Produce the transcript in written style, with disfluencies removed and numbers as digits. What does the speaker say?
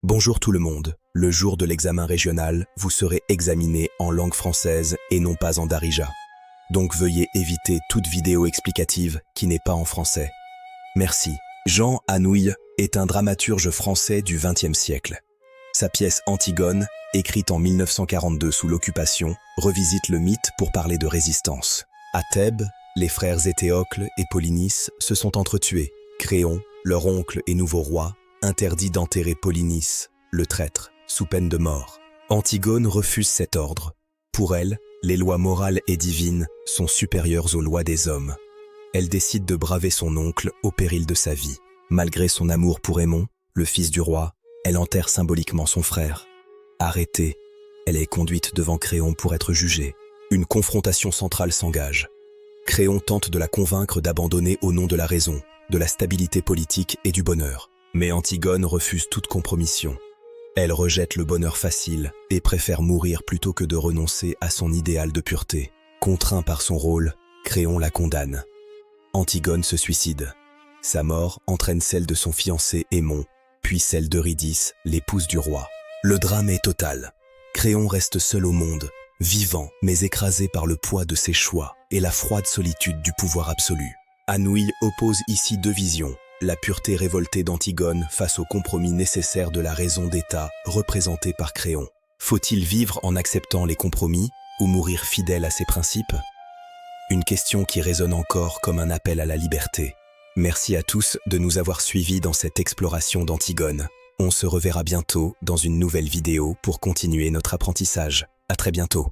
Bonjour tout le monde. Le jour de l'examen régional, vous serez examiné en langue française et non pas en darija. Donc veuillez éviter toute vidéo explicative qui n'est pas en français. Merci. Jean Anouilh est un dramaturge français du XXe siècle. Sa pièce Antigone, écrite en 1942 sous l'occupation, revisite le mythe pour parler de résistance. À Thèbes, les frères Étéocle et Polynice se sont entretués. Créon, leur oncle et nouveau roi, interdit d'enterrer Polynice, le traître, sous peine de mort. Antigone refuse cet ordre. Pour elle, les lois morales et divines sont supérieures aux lois des hommes. Elle décide de braver son oncle au péril de sa vie. Malgré son amour pour Aymon, le fils du roi, elle enterre symboliquement son frère. Arrêtée, elle est conduite devant Créon pour être jugée. Une confrontation centrale s'engage. Créon tente de la convaincre d'abandonner au nom de la raison, de la stabilité politique et du bonheur. Mais Antigone refuse toute compromission. Elle rejette le bonheur facile et préfère mourir plutôt que de renoncer à son idéal de pureté. Contraint par son rôle, Créon la condamne. Antigone se suicide. Sa mort entraîne celle de son fiancé Aymon, puis celle d'Eurydice, l'épouse du roi. Le drame est total. Créon reste seul au monde, vivant mais écrasé par le poids de ses choix et la froide solitude du pouvoir absolu. Anouilh oppose ici deux visions. La pureté révoltée d'Antigone face au compromis nécessaire de la raison d'État représentée par Créon. Faut-il vivre en acceptant les compromis ou mourir fidèle à ses principes? Une question qui résonne encore comme un appel à la liberté. Merci à tous de nous avoir suivis dans cette exploration d'Antigone. On se reverra bientôt dans une nouvelle vidéo pour continuer notre apprentissage. À très bientôt.